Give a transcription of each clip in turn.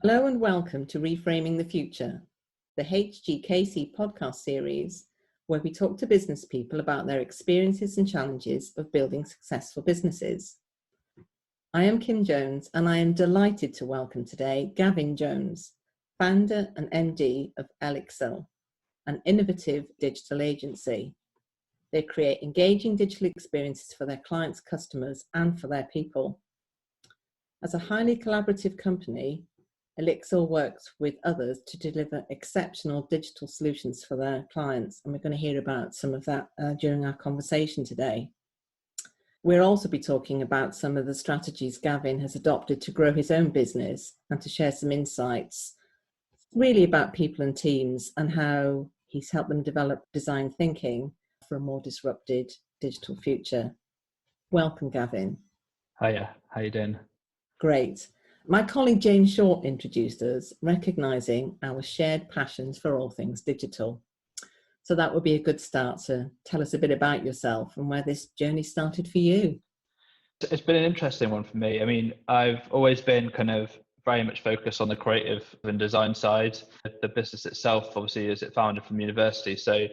Hello and welcome to Reframing the Future, the HGKC podcast series where we talk to business people about their experiences and challenges of building successful businesses. I am Kim Jones and I am delighted to welcome today Gavin Jones, founder and MD of Elixir, an innovative digital agency. They create engaging digital experiences for their clients, customers, and for their people. As a highly collaborative company, Elixir works with others to deliver exceptional digital solutions for their clients, and we're going to hear about some of that during our conversation today. We'll also be talking about some of the strategies Gavin has adopted to grow his own business and to share some insights really about people and teams and how he's helped them develop design thinking for a more disrupted digital future. Welcome, Gavin. Hiya, how you doing? Great. My colleague Jane Short introduced us, recognising our shared passions for all things digital. So that would be a good start to tell us a bit about yourself and where this journey started for you. It's been an interesting one for me. I mean, I've always been kind of very much focused on the creative and design side. The business itself, obviously, is it founded from university. So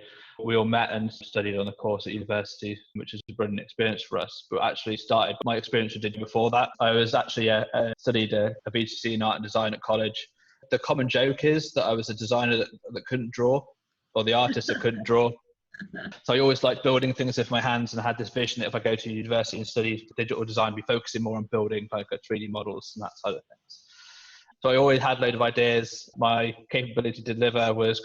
we all met and studied on a course at university, which is a brilliant experience for us. But actually started my experience with digital before that. I was actually studied a VCC in art and design at college. The common joke is that I was a designer that couldn't draw, or the artist that couldn't draw. So I always liked building things with my hands, and I had this vision that if I go to university and study digital design, I'd be focusing more on building like 3D models and that side of things. So I always had a load of ideas. My capability to deliver was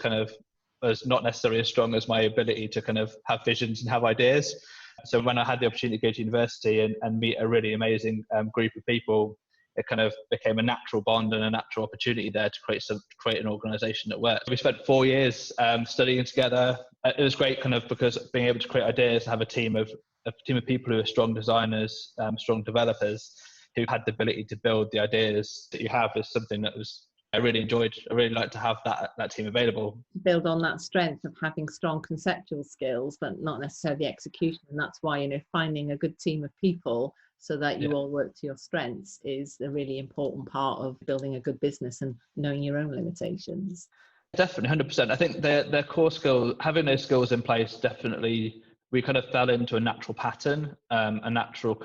not necessarily as strong as my ability to kind of have visions and have ideas. So when I had the opportunity to go to university and meet a really amazing group of people, it kind of became a natural bond and a natural opportunity there to create an organisation that worked. We spent 4 years studying together. It was great kind of because being able to create ideas, have a team of people who are strong designers, strong developers, who had the ability to build the ideas that you have is something that I really enjoyed. I really like to have that team available. Build on that strength of having strong conceptual skills, but not necessarily execution. And that's why, finding a good team of people so that you all work to your strengths is a really important part of building a good business and knowing your own limitations. Definitely, 100%. I think their core skills, having those skills in place, definitely we kind of fell into a natural pattern, our natural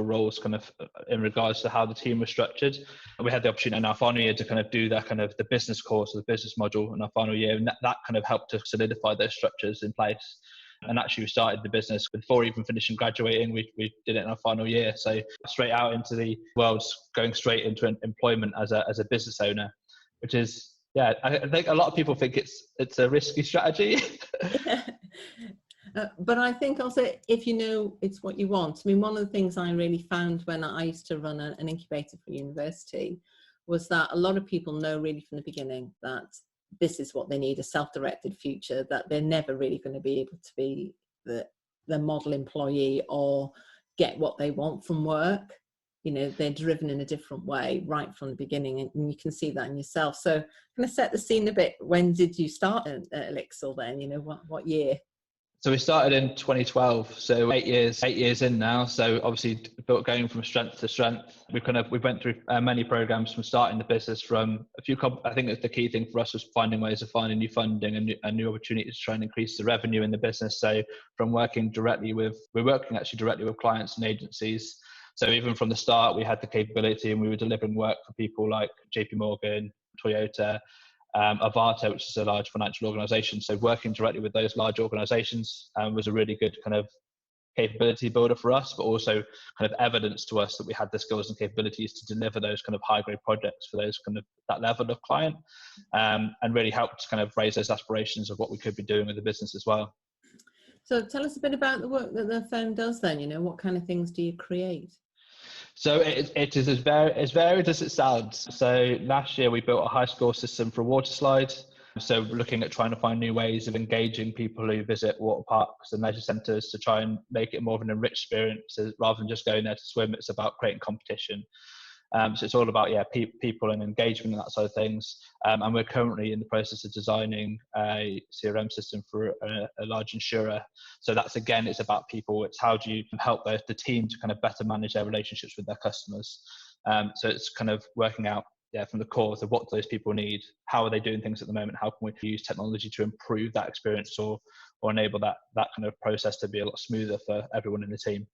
roles kind of in regards to how the team was structured. And we had the opportunity in our final year to kind of do that kind of the business course or the business module in our final year. And that kind of helped to solidify those structures in place. And actually we started the business before even finishing graduating. We did it in our final year. So straight out into the world, going straight into employment as a business owner, which is, yeah, I think a lot of people think it's a risky strategy. But I think also if you know it's what you want. I mean, one of the things I really found when I used to run an incubator for university was that a lot of people know really from the beginning that this is what they need, a self-directed future, that they're never really going to be able to be the model employee or get what they want from work. They're driven in a different way right from the beginning, and you can see that in yourself. So kind of set the scene a bit. When did you start at Elixir then? What year? So we started in 2012, so 8 years in now. So obviously going from strength to strength. We went through many programs from starting the business from I think the key thing for us was finding ways of finding new funding and new opportunities to try and increase the revenue in the business. So from we're working directly with clients and agencies. So even from the start, we had the capability and we were delivering work for people like JP Morgan, Toyota, Avato, which is a large financial organization. So working directly with those large organizations was a really good kind of capability builder for us, but also kind of evidence to us that we had the skills and capabilities to deliver those kind of high grade projects for those kind of that level of client, and really helped kind of raise those aspirations of what we could be doing with the business as well. So tell us a bit about the work that the firm does then. What kind of things do you create? So it is as varied as it sounds. So last year we built a high score system for a water slide. So we're looking at trying to find new ways of engaging people who visit water parks and leisure centres to try and make it more of an enriched experience rather than just going there to swim. It's about creating competition. So it's all about people and engagement and that side of things. And we're currently in the process of designing a CRM system for a large insurer. So it's about people. It's how do you help the team to kind of better manage their relationships with their customers. So it's kind of working out from the core of what those people need, how are they doing things at the moment, how can we use technology to improve that experience or enable that kind of process to be a lot smoother for everyone in the team.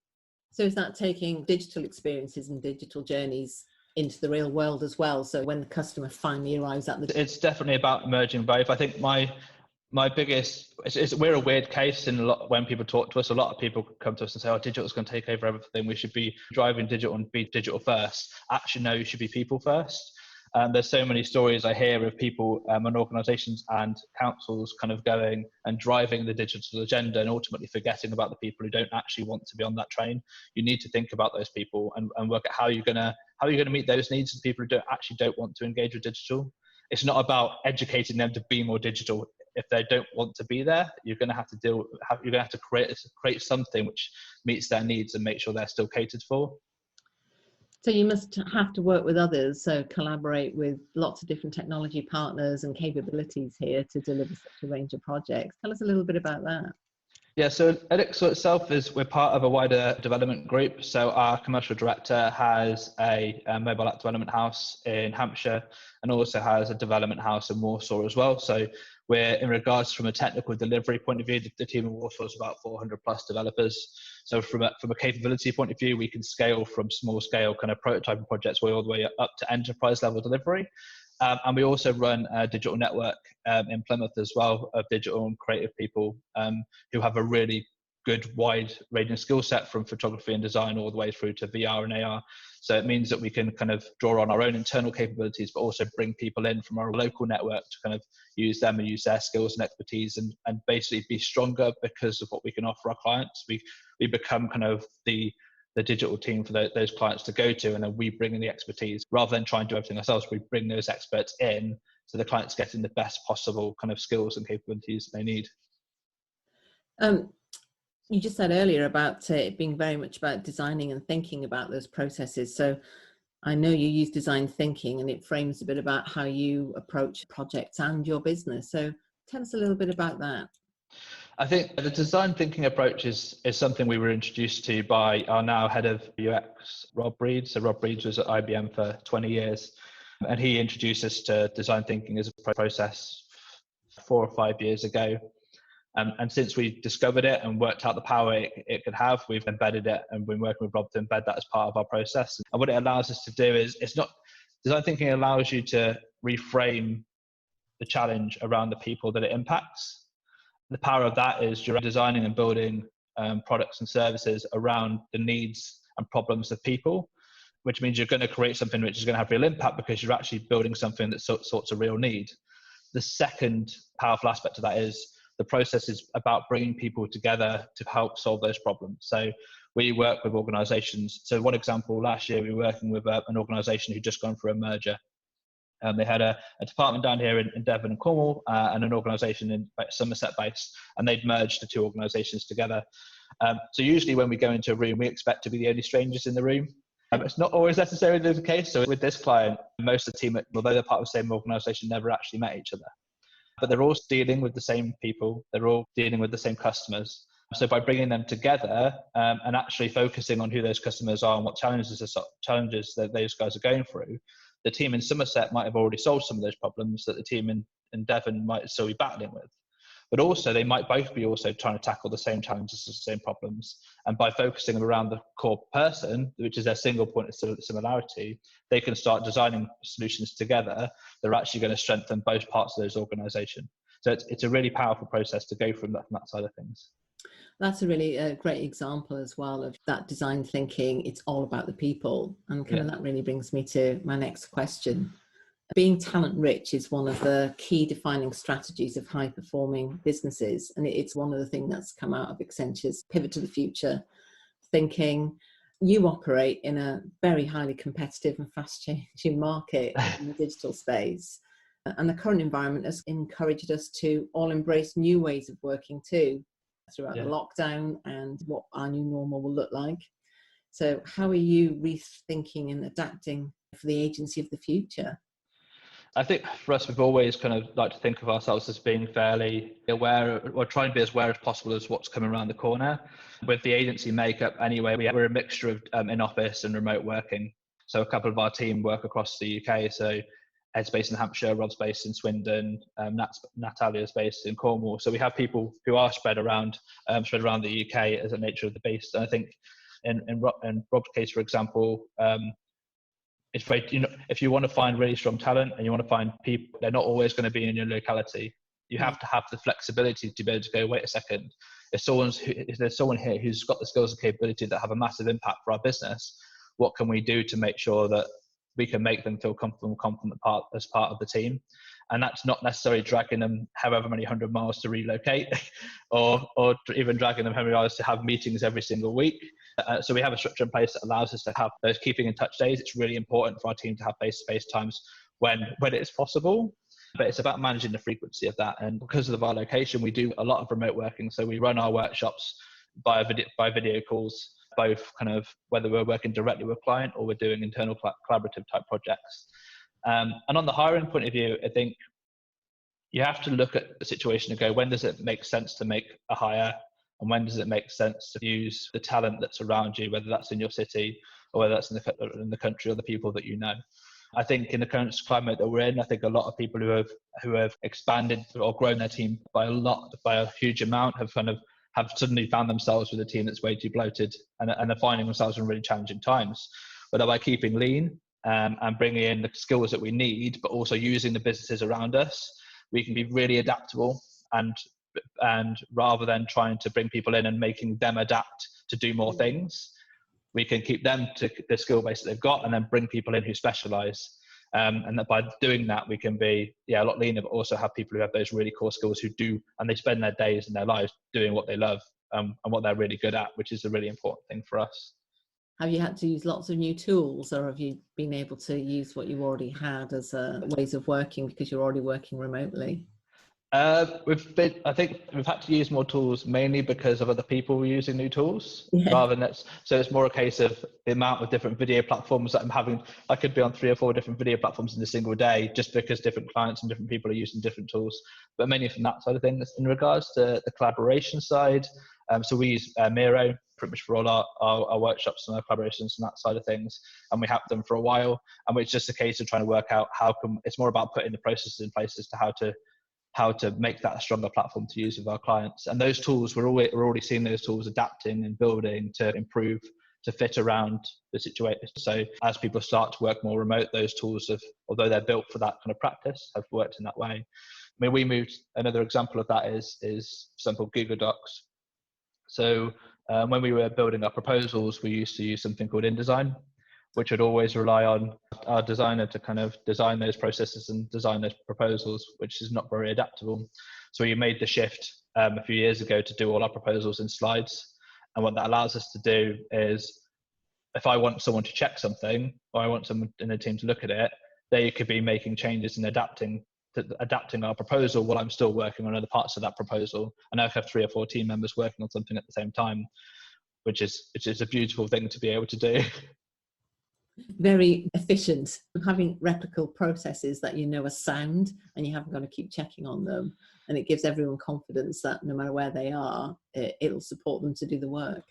So is that taking digital experiences and digital journeys into the real world as well? So when the customer finally arrives at the... It's definitely about merging both. I think my biggest, we're a weird case in when people talk to us. A lot of people come to us and say, oh, digital is going to take over everything. We should be driving digital and be digital first. Actually, no, you should be people first. There's so many stories I hear of people and organisations and councils kind of going and driving the digital agenda and ultimately forgetting about the people who don't actually want to be on that train. You need to think about those people and work at how you're going to meet those needs of people who don't want to engage with digital. It's not about educating them to be more digital. If they don't want to be there, you're going to have to create something which meets their needs and make sure they're still catered for. So you must have to work with others, so collaborate with lots of different technology partners and capabilities here to deliver such a range of projects. Tell us a little bit about that. Yeah, so Edixor itself we're part of a wider development group. So our commercial director has a mobile app development house in Hampshire and also has a development house in Warsaw as well. So we're, in regards from a technical delivery point of view, the team in Warsaw is about 400 plus developers. So from a capability point of view, we can scale from small scale kind of prototyping projects all the way up to enterprise level delivery. And we also run a digital network in Plymouth as well of digital and creative people who have a really good wide ranging skill set from photography and design all the way through to VR and AR. So it means that we can kind of draw on our own internal capabilities, but also bring people in from our local network to kind of use them and use their skills and expertise and basically be stronger because of what we can offer our clients. We become kind of the digital team for those clients to go to, and then we bring in the expertise rather than trying to do everything ourselves. We bring those experts in so the client's getting the best possible kind of skills and capabilities they need. You just said earlier about it being very much about designing and thinking about those processes. So I know you use design thinking and it frames a bit about how you approach projects and your business. So tell us a little bit about that. I think the design thinking approach is something we were introduced to by our now head of UX, Rob Breed. So Rob Breed was at IBM for 20 years and he introduced us to design thinking as a process 4 or 5 years ago. And since we discovered it and worked out the power it could have, we've embedded it and been working with Rob to embed that as part of our process. And what it allows us to do is, design thinking allows you to reframe the challenge around the people that it impacts. The power of that is you're designing and building products and services around the needs and problems of people, which means you're going to create something which is going to have real impact because you're actually building something that sorts a real need. The second powerful aspect of that is the process is about bringing people together to help solve those problems. So we work with organizations. So one example, last year we were working with an organization who'd just gone through a merger. They had a department down here in Devon and Cornwall and an organisation in Somerset based, and they'd merged the two organisations together. So usually when we go into a room, we expect to be the only strangers in the room. It's not always necessarily the case. So with this client, most of the team, although they're part of the same organisation, never actually met each other. But they're all dealing with the same people. They're all dealing with the same customers. So by bringing them together and actually focusing on who those customers are and what challenges that those guys are going through, the team in Somerset might have already solved some of those problems that the team in Devon might still be battling with. But also they might both be also trying to tackle the same challenges, the same problems. And by focusing around the core person, which is their single point of similarity, they can start designing solutions together that are actually going to strengthen both parts of those organisations. So it's a really powerful process to go from that side of things. That's a really great example as well of that design thinking. It's all about the people. And kind of that really brings me to my next question. Being talent rich is one of the key defining strategies of high performing businesses. And it's one of the things that's come out of Accenture's pivot to the future thinking. You operate in a very highly competitive and fast changing market in the digital space. And the current environment has encouraged us to all embrace new ways of working too, throughout the lockdown and what our new normal will look like. So how are you rethinking and adapting for the agency of the future? I think for us, we've always kind of like to think of ourselves as being fairly aware, or trying to be as aware as possible as what's coming around the corner. With the agency makeup anyway, we're a mixture of in-office and remote working. So a couple of our team work across the UK. So Ed's based in Hampshire, Rob's based in Swindon, Natalia's based in Cornwall. So we have people who are spread around the UK as a nature of the beast. And I think in Rob's case, for example, it's very, if you want to find really strong talent and you want to find people, they're not always going to be in your locality. You have to have the flexibility to be able to go, wait a second, if there's someone here who's got the skills and capability that have a massive impact for our business, what can we do to make sure that we can make them feel comfortable as part of the team? And that's not necessarily dragging them however many 100 miles to relocate or even dragging them how many hours to have meetings every single week. So we have a structure in place that allows us to have those keeping in touch days. It's really important for our team to have face-to-face times when it's possible, but it's about managing the frequency of that. And because of our location, we do a lot of remote working. So we run our workshops by video calls, both kind of whether we're working directly with a client or we're doing internal collaborative type projects. And on the hiring point of view, I think you have to look at the situation and go, when does it make sense to make a hire? And when does it make sense to use the talent that's around you, whether that's in your city or whether that's in the country or the people that you know? I think in the current climate that we're in, I think a lot of people who have expanded or grown their team by a huge amount have suddenly found themselves with a team that's way too bloated and are finding themselves in really challenging times. Whether by keeping lean and bringing in the skills that we need, but also using the businesses around us, we can be really adaptable and rather than trying to bring people in and making them adapt to do more things, we can keep them to the skill base that they've got and then bring people in who specialize. And that by doing that, we can be a lot leaner, but also have people who have those really core skills who do, and they spend their days and their lives doing what they love and what they're really good at, which is a really important thing for us. Have you had to use lots of new tools, or have you been able to use what you already had as ways of working because you're already working remotely? I think we've had to use more tools mainly because of other people using new tools rather than that. So it's more a case of the amount of different video platforms that I'm having. I could be on 3 or 4 different video platforms in a single day just because different clients and different people are using different tools, but mainly from that side of things. In regards to the collaboration side, so we use Miro pretty much for all our workshops and our collaborations and that side of things, and we have them for a while, and it's just a case of trying to work out it's more about putting the processes in place as to how to make that a stronger platform to use with our clients. And those tools, we're already seeing those tools adapting and building to improve, to fit around the situation. So as people start to work more remote, those tools although they're built for that kind of practice, have worked in that way. I mean, another example of that is for example, Google Docs. So when we were building our proposals, we used to use something called InDesign, which would always rely on our designer to kind of design those processes and design those proposals, which is not very adaptable. So we made the shift a few years ago to do all our proposals in slides. And what that allows us to do is, if I want someone to check something, or I want someone in the team to look at it, they could be making changes and adapting our proposal while I'm still working on other parts of that proposal. And I have 3 or 4 team members working on something at the same time, which is a beautiful thing to be able to do. Very efficient, having replicable processes that are sound and you haven't got to keep checking on them, and it gives everyone confidence that no matter where they are, it'll support them to do the work.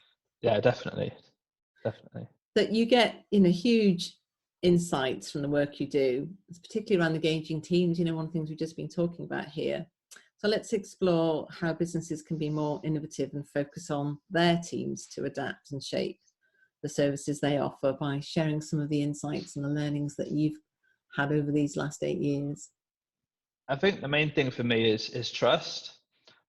Yeah, definitely. That you get huge insights from the work you do, particularly around engaging teams. One of the things we've just been talking about here. So let's explore how businesses can be more innovative and focus on their teams to adapt and shape the services they offer by sharing some of the insights and the learnings that you've had over these last 8 years. I think the main thing for me is trust.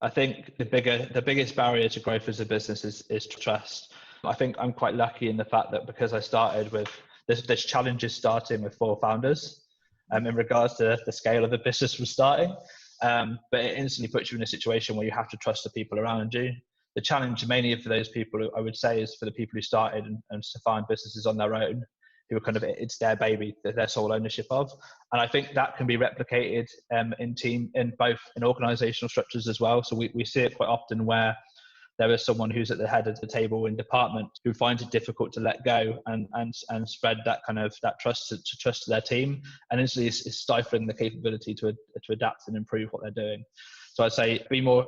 I think the biggest barrier to growth as a business is trust. I think I'm quite lucky in the fact that because I started with there's challenges starting with 4 founders in regards to the scale of the business we're starting, but it instantly puts you in a situation where you have to trust the people around you. The challenge mainly for those people, I would say, is for the people who started and to find businesses on their own, who are it's their baby, their sole ownership of. And I think that can be replicated in both in organizational structures as well. So we see it quite often where there is someone who's at the head of the table in department who finds it difficult to let go and spread that kind of that trust to their team, and instantly is stifling the capability to adapt and improve what they're doing. So I'd say be more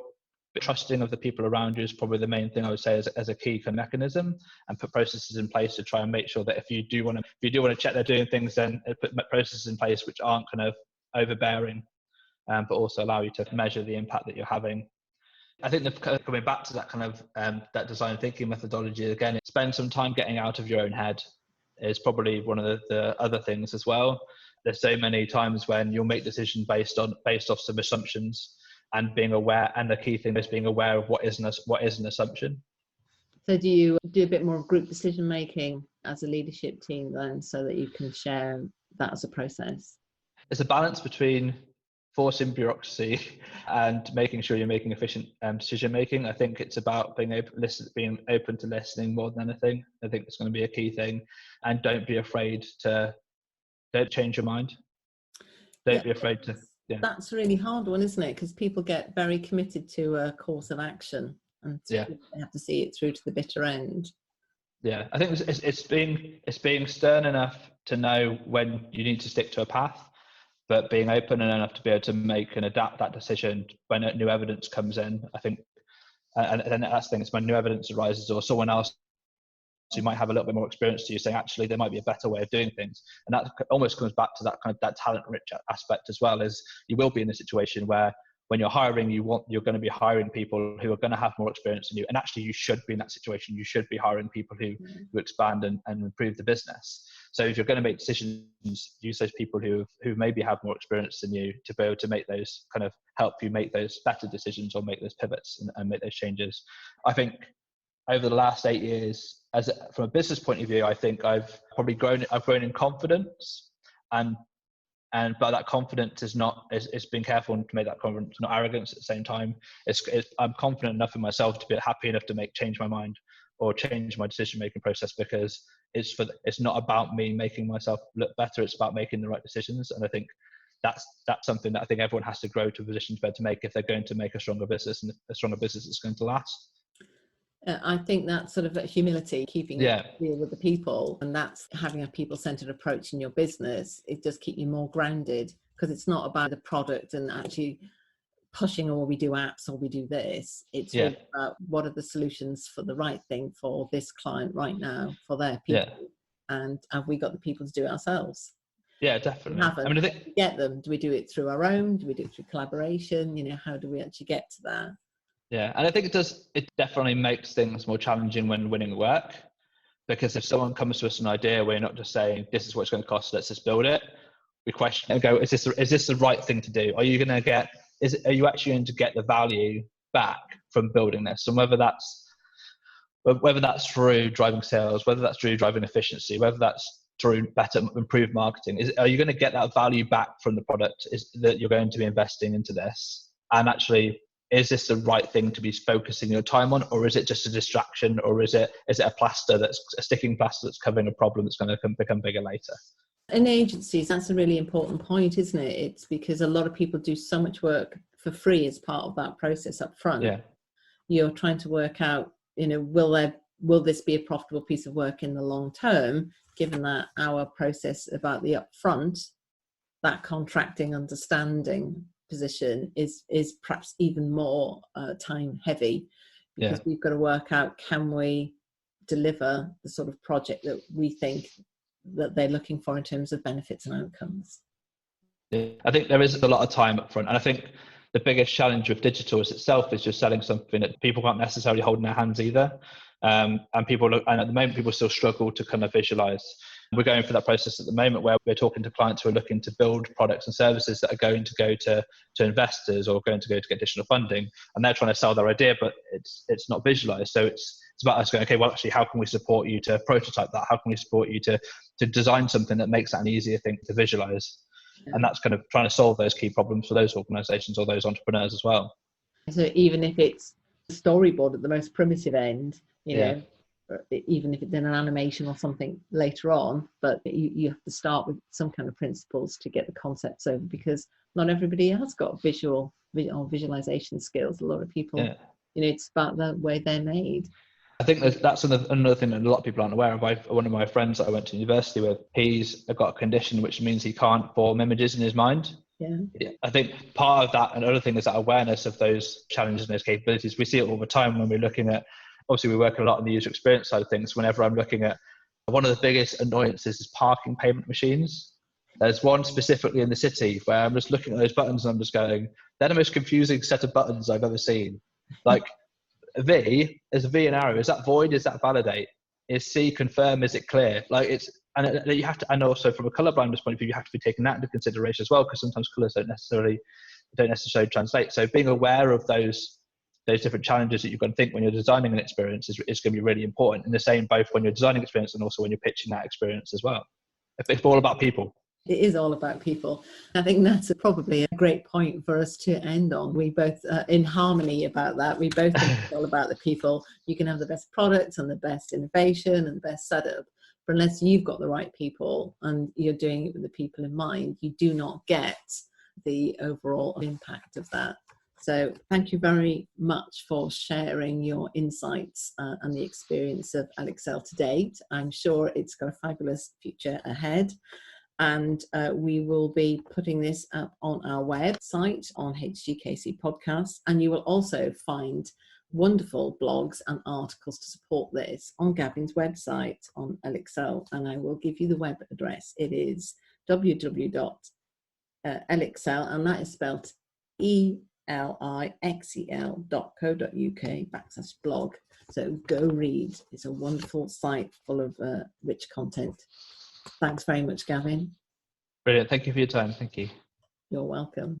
But trusting of the people around you is probably the main thing I would say as a key mechanism, and put processes in place to try and make sure that if you do want to check they're doing things, then put processes in place which aren't kind of overbearing, but also allow you to measure the impact that you're having. I think coming back to that kind of that design thinking methodology again, spend some time getting out of your own head is probably one of the other things as well. There's so many times when you'll make decisions based off some assumptions, and being aware, and the key thing is being aware of what is an assumption. So do you do a bit more group decision making as a leadership team then, so that you can share that as a process? It's a balance between forcing bureaucracy and making sure you're making efficient decision making. I think it's about being open to listening more than anything. I think it's going to be a key thing. And don't be afraid don't change your mind. Don't be afraid to. Yeah. That's a really hard one, isn't it? Because people get very committed to a course of action, and they have to see it through to the bitter end. Yeah, I think it's being stern enough to know when you need to stick to a path, but being open enough to be able to make and adapt that decision when new evidence comes in. I think, and then that's the thing, it's when new evidence arises or someone else who might have a little bit more experience to you saying, actually, there might be a better way of doing things. And that almost comes back to that kind of that talent rich aspect as well, is you will be in a situation where when you're hiring, you're going to be hiring people who are going to have more experience than you. And actually you should be in that situation. You should be hiring people who expand and improve the business. So if you're going to make decisions, use those people who maybe have more experience than you to be able to make those kind of help you make those better decisions or make those pivots and make those changes. I think over the last 8 years, from a business point of view, I think I've grown in confidence, but that confidence is being careful to make that confidence not arrogance at the same time. I'm confident enough in myself to be happy enough to change my mind or change my decision making process, because it's not about me making myself look better. It's about making the right decisions, and I think that's something that I think everyone has to grow to a position to be able to make if they're going to make a stronger business, and a stronger business is going to last. I think that's sort of humility, keeping it real with the people, and that's having a people-centered approach in your business. It does keep you more grounded, because it's not about the product and actually pushing, or we do apps or we do this. It's really about what are the solutions for the right thing for this client right now, for their people, and have we got the people to do it ourselves? Yeah, definitely. I think we get them. Do we do it through our own? Do we do it through collaboration? How do we actually get to that? Yeah, and I think it definitely makes things more challenging when winning work, because if someone comes to us an idea, we're not just saying, this is what it's going to cost, let's just build it. We question and go, is this the right thing to do? Are you actually going to get the value back from building this? And whether that's through driving sales, whether that's through driving efficiency, whether that's through improved marketing, are you going to get that value back from the product that you're going to be investing into this? And actually, is this the right thing to be focusing your time on, or is it just a distraction, or is it a sticking plaster that's covering a problem that's going to become bigger later? In agencies, that's a really important point, isn't it? It's because a lot of people do so much work for free as part of that process up front. Yeah. You're trying to work out, will this be a profitable piece of work in the long term, given that our process about the upfront, that contracting understanding position is perhaps even more time heavy, because we've got to work out, can we deliver the sort of project that we think that they're looking for in terms of benefits and outcomes. Yeah, I think there is a lot of time up front, and I think the biggest challenge with digital itself is just selling something that people can't necessarily hold in their hands either, and at the moment people still struggle to kind of visualize. We're going through that process at the moment where we're talking to clients who are looking to build products and services that are going to go to investors or going to go to get additional funding, and they're trying to sell their idea, but it's not visualized. So it's about us going, okay, well, actually, how can we support you to prototype that? How can we support you to design something that makes that an easier thing to visualize? Yeah. And that's kind of trying to solve those key problems for those organizations or those entrepreneurs as well. So even if it's a storyboard at the most primitive end, even if it's in an animation or something later on, but you have to start with some kind of principles to get the concepts over, because not everybody has got visual or visualization skills. A lot of people, it's about the way they're made. I think that's another thing that a lot of people aren't aware of. One of my friends that I went to university with, he's got a condition which means he can't form images in his mind. Yeah, I think part of that, another thing, is that awareness of those challenges and those capabilities. We see it all the time when we're looking at, obviously we work a lot on the user experience side of things. Whenever I'm looking at, one of the biggest annoyances is parking payment machines. There's one specifically in the city where I'm just looking at those buttons and I'm just going, they're the most confusing set of buttons I've ever seen. Like, V is a V and arrow. Is that void? Is that validate? Is C confirm? Is it clear? Like, it's, and you have to, and also from a color blindness point of view, you have to be taking that into consideration as well, because sometimes colors don't necessarily translate. So being aware of those different challenges that you've got to think when you're designing an experience is going to be really important. And the same both when you're designing experience and also when you're pitching that experience as well. It's all about people. It is all about people. I think that's probably a great point for us to end on. We both in harmony about that. We both think it's all about the people. You can have the best products and the best innovation and the best setup, but unless you've got the right people and you're doing it with the people in mind, you do not get the overall impact of that. So thank you very much for sharing your insights and the experience of Alexel to date. I'm sure it's got a fabulous future ahead. And we will be putting this up on our website on HGKC Podcasts. And you will also find wonderful blogs and articles to support this on Gavin's website on Elixel. And I will give you the web address. It is www.elixel, and that is spelled elixel.co.uk/blog. So go read. It's a wonderful site full of rich content. Thanks very much, Gavin. Brilliant. Thank you for your time. Thank you. You're welcome.